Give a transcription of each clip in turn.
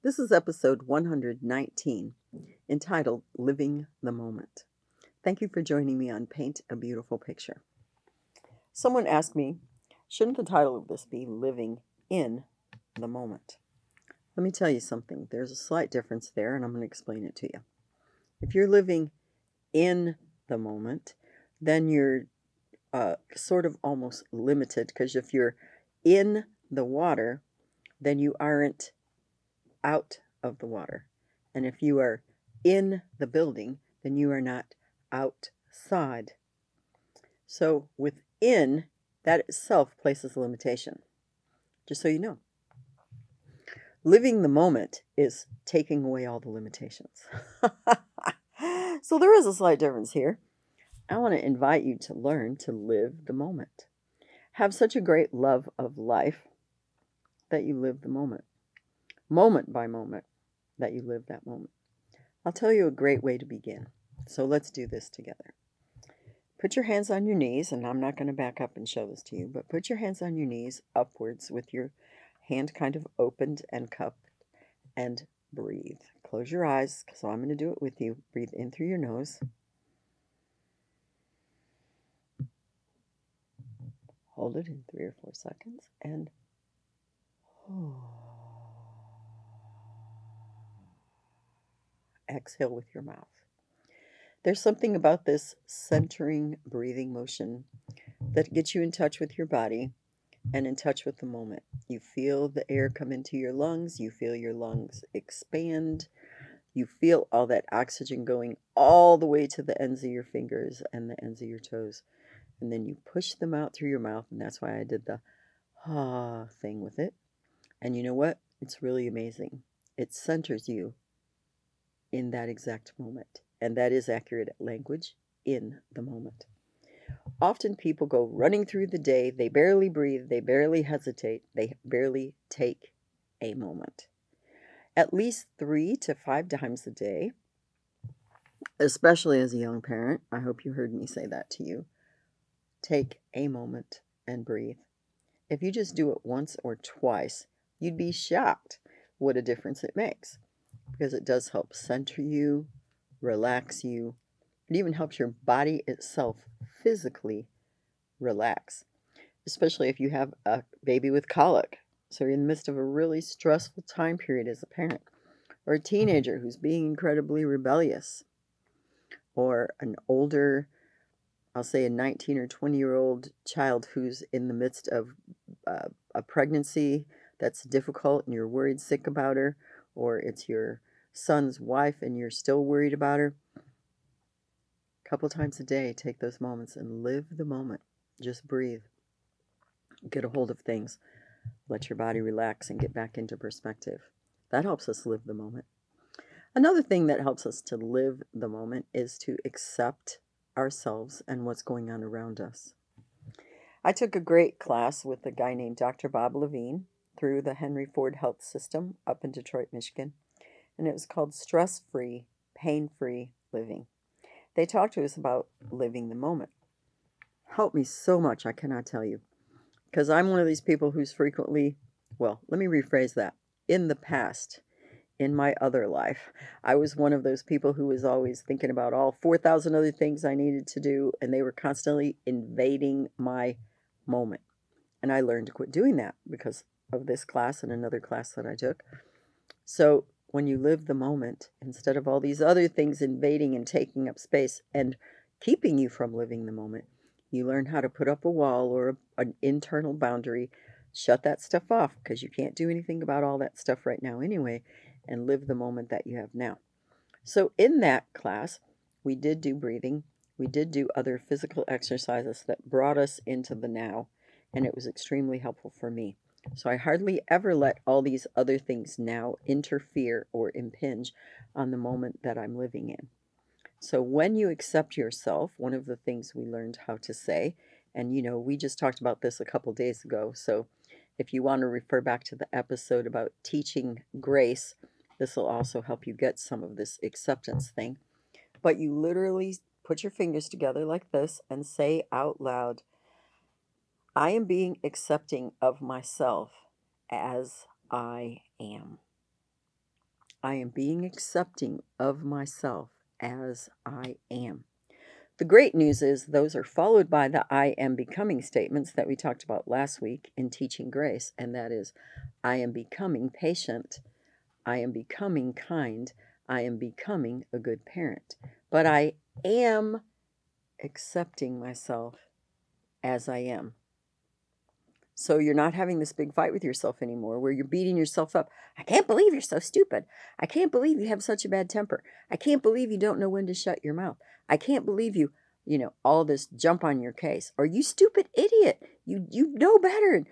This is episode 119, entitled Living the Moment. Thank you for joining me on Paint a Beautiful Picture. Someone asked me, shouldn't the title of this be Living in the Moment? Let me tell you something. There's a slight difference there, and I'm going to explain it to you. If you're living in the moment, then you're sort of almost limited, because if you're in the water, then you aren't out of the water. And if you are in the building, then you are not outside. So within, that itself places a limitation, just so you know. Living the moment is taking away all the limitations. So there is a slight difference here. I want to invite you to learn to live the moment. Have such a great love of life that you live the moment by moment, that you live that moment. I'll tell you a great way to begin. So let's do this together. Put your hands on your knees, and I'm not going to back up and show this to you, but put your hands on your knees upwards with your hand kind of opened and cupped, and breathe. Close your eyes, so I'm going to do it with you. Breathe in through your nose. Hold it in 3 or 4 seconds, and exhale with your mouth. There's something about this centering breathing motion that gets you in touch with your body and in touch with the moment. You feel the air come into your lungs, you feel your lungs expand, you feel all that oxygen going all the way to the ends of your fingers and the ends of your toes. And then you push them out through your mouth, and that's why I did the ha thing with it. And you know what? It's really amazing. It centers you in that exact moment. And that is accurate language, in the moment. Often people go running through the day, they barely breathe, they barely hesitate, they barely take a moment. At least 3 to 5 times a day, especially as a young parent, I hope you heard me say that to you, take a moment and breathe. If you just do it once or twice, you'd be shocked what a difference it makes, because it does help center you, relax you. It even helps your body itself physically relax, especially if you have a baby with colic. So you're in the midst of a really stressful time period as a parent, or a teenager who's being incredibly rebellious, or an older, I'll say a 19 or 20-year-old child who's in the midst of a pregnancy that's difficult and you're worried sick about her, or it's your son's wife and you're still worried about her. A couple times a day, take those moments and live the moment. Just breathe. Get a hold of things. Let your body relax and get back into perspective. That helps us live the moment. Another thing that helps us to live the moment is to accept ourselves and what's going on around us. I took a great class with a guy named Dr. Bob Levine through the Henry Ford Health System up in Detroit, Michigan, and it was called Stress-Free, Pain-Free Living. They talked to us about living the moment. Helped me so much, I cannot tell you, because I'm one of these people who's frequently, well, let me rephrase that. In the past, in my other life, I was one of those people who was always thinking about all 4,000 other things I needed to do, and they were constantly invading my moment. And I learned to quit doing that because of this class and another class that I took. So when you live the moment, instead of all these other things invading and taking up space and keeping you from living the moment, you learn how to put up a wall or an internal boundary, shut that stuff off, because you can't do anything about all that stuff right now anyway, and live the moment that you have now. So in that class, we did do breathing. We did do other physical exercises that brought us into the now, and it was extremely helpful for me. So I hardly ever let all these other things now interfere or impinge on the moment that I'm living in. So when you accept yourself, one of the things we learned how to say, and we just talked about this a couple days ago, so if you want to refer back to the episode about teaching grace, this will also help you get some of this acceptance thing. But you literally put your fingers together like this and say out loud, I am being accepting of myself as I am. I am being accepting of myself as I am. The great news is those are followed by the I am becoming statements that we talked about last week in Teaching Grace, and that is, I am becoming patient, I am becoming kind, I am becoming a good parent. But I am accepting myself as I am. So you're not having this big fight with yourself anymore where you're beating yourself up. I can't believe you're so stupid. I can't believe you have such a bad temper. I can't believe you don't know when to shut your mouth. I can't believe all this jump on your case. Or you stupid idiot. You know better.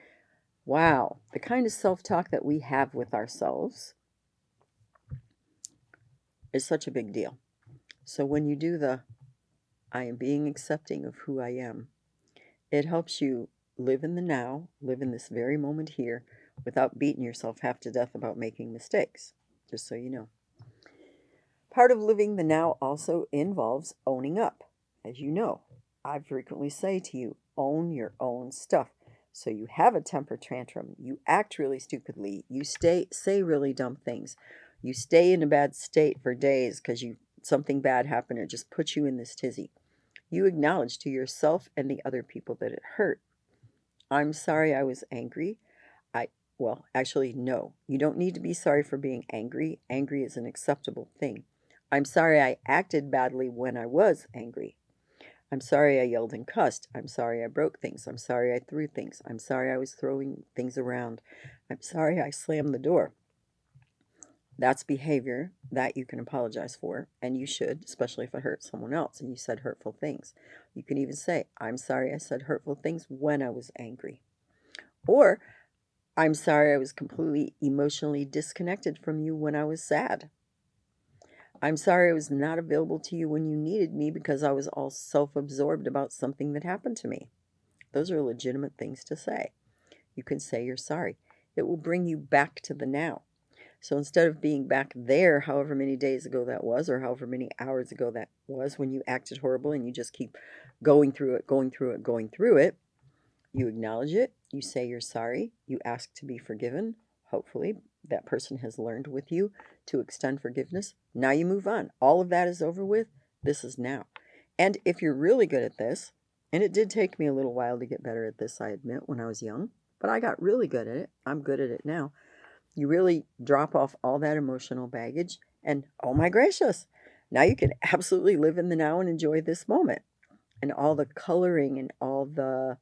Wow. The kind of self-talk that we have with ourselves is such a big deal. So when you do the I am being accepting of who I am, it helps you live in the now, live in this very moment here, without beating yourself half to death about making mistakes, just so you know. Part of living the now also involves owning up. As you know, I frequently say to you, own your own stuff. So you have a temper tantrum, you act really stupidly, you say really dumb things, you stay in a bad state for days because something bad happened, it just puts you in this tizzy. You acknowledge to yourself and the other people that it hurt. I'm sorry I was angry. Well, actually, no. You don't need to be sorry for being angry. Angry is an acceptable thing. I'm sorry I acted badly when I was angry. I'm sorry I yelled and cussed. I'm sorry I broke things. I'm sorry I threw things. I'm sorry I was throwing things around. I'm sorry I slammed the door. That's behavior that you can apologize for, and you should, especially if it hurt someone else and you said hurtful things. You can even say, I'm sorry I said hurtful things when I was angry. Or, I'm sorry I was completely emotionally disconnected from you when I was sad. I'm sorry I was not available to you when you needed me because I was all self-absorbed about something that happened to me. Those are legitimate things to say. You can say you're sorry. It will bring you back to the now. So instead of being back there however many days ago that was, or however many hours ago that was, when you acted horrible and you just keep going through it, you acknowledge it, you say you're sorry, you ask to be forgiven. Hopefully that person has learned with you to extend forgiveness. Now you move on. All of that is over with. This is now. And if you're really good at this, and it did take me a little while to get better at this, I admit, when I was young, but I got really good at it. I'm good at it now. You really drop off all that emotional baggage and, oh my gracious, now you can absolutely live in the now and enjoy this moment. And all the coloring and all the,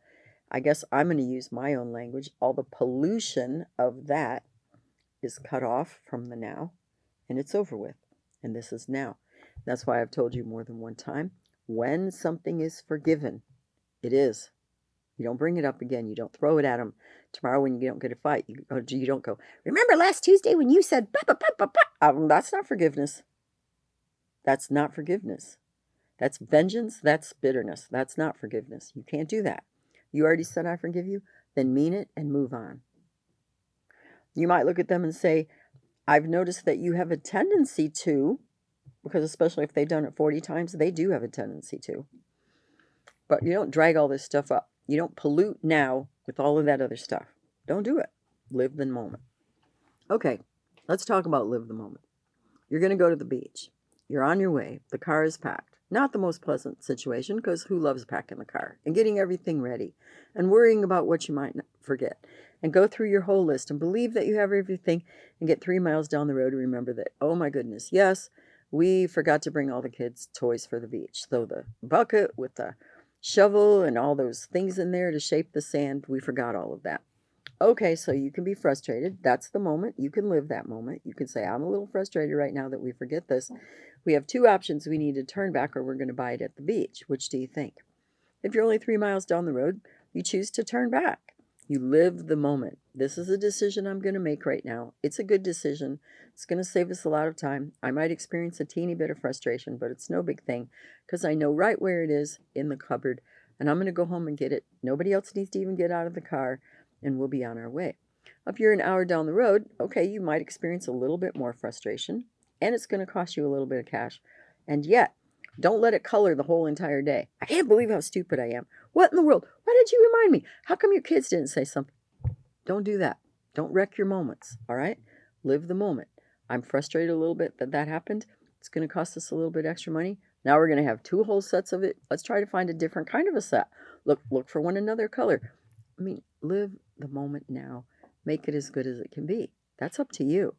I guess I'm going to use my own language, all the pollution of that is cut off from the now, and it's over with. And this is now. That's why I've told you more than one time, when something is forgiven, it is. You don't bring it up again. You don't throw it at them. Tomorrow when you don't get a fight, you don't go, remember last Tuesday when you said, bah, bah, bah, bah, bah. That's not forgiveness. That's not forgiveness. That's vengeance. That's bitterness. That's not forgiveness. You can't do that. You already said I forgive you, then mean it and move on. You might look at them and say, I've noticed that you have a tendency to, because especially if they've done it 40 times, they do have a tendency to. But you don't drag all this stuff up. You don't pollute now with all of that other stuff. Don't do it. Live the moment. Okay, let's talk about live the moment. You're going to go to the beach. You're on your way. The car is packed. Not the most pleasant situation, because who loves packing the car and getting everything ready and worrying about what you might forget, and go through your whole list and believe that you have everything and get 3 miles down the road and remember that, oh my goodness, yes, we forgot to bring all the kids' toys for the beach. So the bucket with the shovel and all those things in there to shape the sand, we forgot all of that. Okay, so you can be frustrated. That's the moment. You can live that moment. You can say, I'm a little frustrated right now that we forget this. We have 2 options. We need to turn back or we're going to buy it at the beach. Which do you think? If you're only 3 miles down the road, you choose to turn back. You live the moment. This is a decision I'm going to make right now. It's a good decision. It's going to save us a lot of time. I might experience a teeny bit of frustration, but it's no big thing because I know right where it is in the cupboard, and I'm going to go home and get it. Nobody else needs to even get out of the car, and we'll be on our way. If you're an hour down the road, okay, you might experience a little bit more frustration, and it's going to cost you a little bit of cash. And yet, don't let it color the whole entire day. I can't believe how stupid I am. What in the world? Why did you remind me? How come your kids didn't say something? Don't do that. Don't wreck your moments, all right? Live the moment. I'm frustrated a little bit that that happened. It's going to cost us a little bit extra money. Now we're going to have two whole sets of it. Let's try to find a different kind of a set. Look for one another color. I mean, live the moment now. Make it as good as it can be. That's up to you.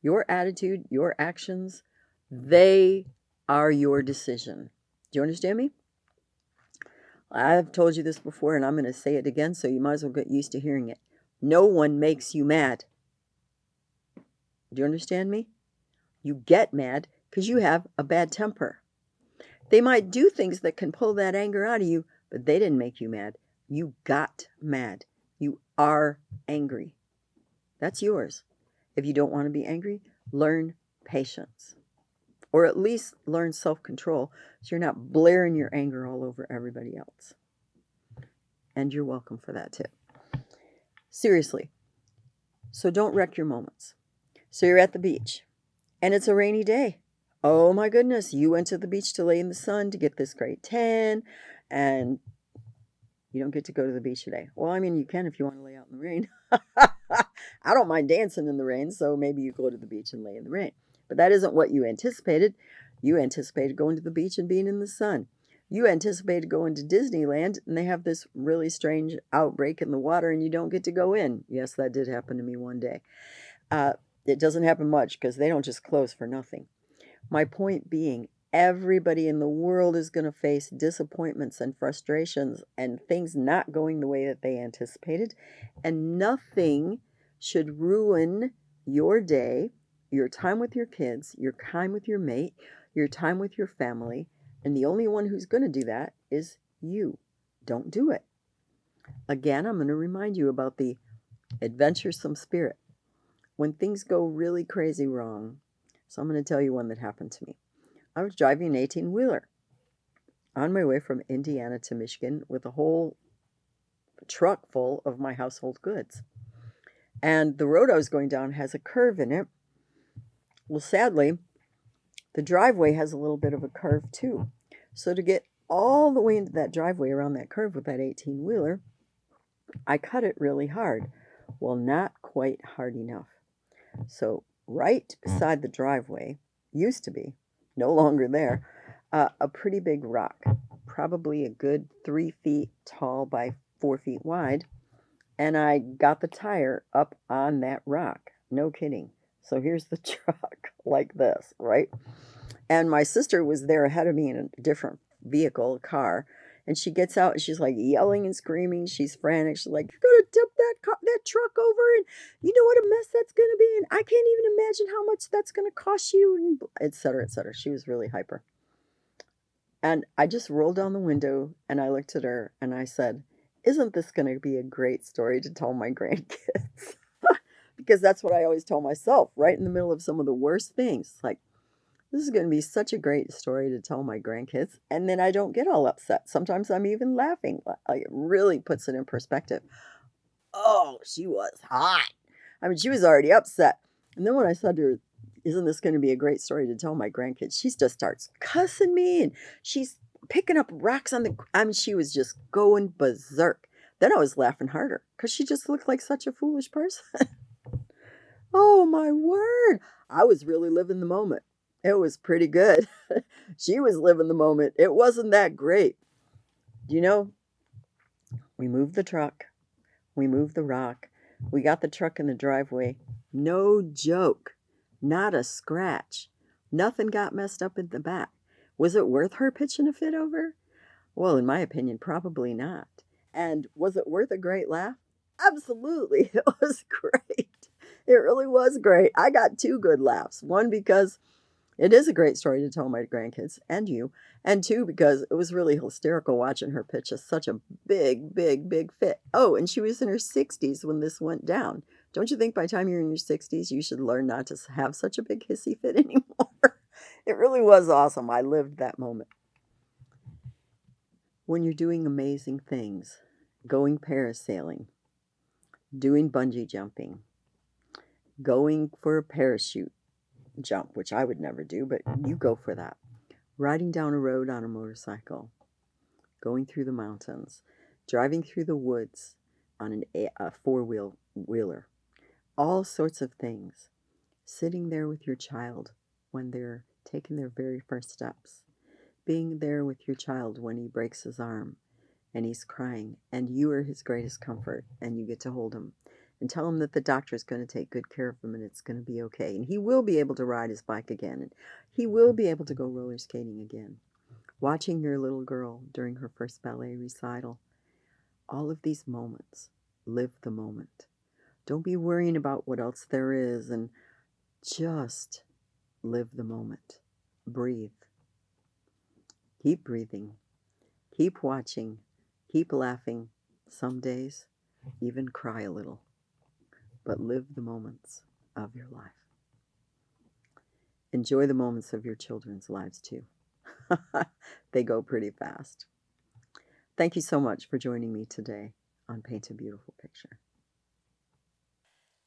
Your attitude, your actions, they are your decision. Do you understand me? I've told you this before, and I'm going to say it again, so you might as well get used to hearing it. No one makes you mad. Do you understand me? You get mad because you have a bad temper. They might do things that can pull that anger out of you, but they didn't make you mad. You got mad. You are angry. That's yours. If you don't want to be angry, learn patience. Or at least learn self-control so you're not blaring your anger all over everybody else. And you're welcome for that tip. Seriously. So don't wreck your moments. So you're at the beach, and it's a rainy day. Oh my goodness, you went to the beach to lay in the sun to get this great tan, and you don't get to go to the beach today. Well, I mean, you can if you want to lay out in the rain. I don't mind dancing in the rain, so maybe you go to the beach and lay in the rain. But that isn't what you anticipated. You anticipated going to the beach and being in the sun. You anticipated going to Disneyland, and they have this really strange outbreak in the water, and you don't get to go in. Yes, that did happen to me one day. It doesn't happen much because they don't just close for nothing. My point being, everybody in the world is going to face disappointments and frustrations and things not going the way that they anticipated. And nothing should ruin your day, your time with your kids, your time with your mate, your time with your family. And the only one who's going to do that is you. Don't do it. Again, I'm going to remind you about the adventuresome spirit. When things go really crazy wrong, so I'm going to tell you one that happened to me. I was driving an 18-wheeler on my way from Indiana to Michigan with a whole truck full of my household goods. And the road I was going down has a curve in it. Well, sadly, the driveway has a little bit of a curve too. So to get all the way into that driveway around that curve with that 18-wheeler, I cut it really hard. Well, not quite hard enough. So right beside the driveway, used to be, no longer there, a pretty big rock, probably a good 3 feet tall by 4 feet wide. And I got the tire up on that rock. No kidding. So here's the truck like this, right? And my sister was there ahead of me in a different vehicle, a car. And she gets out and she's like yelling and screaming. She's frantic. She's like, "You're going to tip that truck over, and you know what a mess that's going to be. And I can't even imagine how much that's going to cost you," and et cetera, et cetera. She was really hyper. And I just rolled down the window and I looked at her and I said, "Isn't this going to be a great story to tell my grandkids?" Because that's what I always tell myself, right in the middle of some of the worst things. Like, this is going to be such a great story to tell my grandkids. And then I don't get all upset. Sometimes I'm even laughing. Like, it really puts it in perspective. Oh, she was hot. I mean, she was already upset. And then when I said to her, "Isn't this going to be a great story to tell my grandkids?" She just starts cussing me, and she's picking up rocks on the, I mean, she was just going berserk. Then I was laughing harder because she just looked like such a foolish person. Oh, my word. I was really living the moment. It was pretty good. She was living the moment. It wasn't that great. You know, we moved the truck. We moved the rock. We got the truck in the driveway. No joke. Not a scratch. Nothing got messed up in the back. Was it worth her pitching a fit over? Well, in my opinion, probably not. And was it worth a great laugh? Absolutely. It was great. It really was great. I got 2 good laughs. One, because it is a great story to tell my grandkids and you. And 2, because it was really hysterical watching her pitch such a big, big, big fit. Oh, and she was in her 60s when this went down. Don't you think by the time you're in your 60s, you should learn not to have such a big hissy fit anymore? It really was awesome. I lived that moment. When you're doing amazing things, going parasailing, doing bungee jumping, going for a parachute jump, which I would never do, but you go for that. Riding down a road on a motorcycle, going through the mountains, driving through the woods on a four-wheeler, all sorts of things. sitting there with your child when they're taking their very first steps, being there with your child when he breaks his arm and he's crying, and you are his greatest comfort, and you get to hold him and tell him that the doctor is going to take good care of him and it's going to be okay. And he will be able to ride his bike again, and he will be able to go roller skating again. Watching your little girl during her first ballet recital, all of these moments, live the moment. Don't be worrying about what else there is, and just live the moment. Breathe. Keep breathing. Keep watching. Keep laughing. Some days, even cry a little. But live the moments of your life. Enjoy the moments of your children's lives too. They go pretty fast. Thank you so much for joining me today on Paint a Beautiful Picture.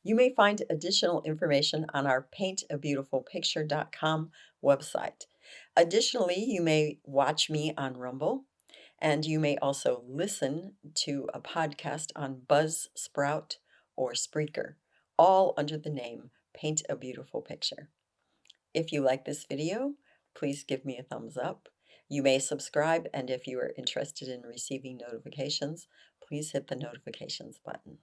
You may find additional information on our paintabeautifulpicture.com website. Additionally, you may watch me on Rumble, and you may also listen to a podcast on Buzzsprout or Spreaker, all under the name Paint a Beautiful Picture. If you like this video, please give me a thumbs up. You may subscribe, and if you are interested in receiving notifications, please hit the notifications button.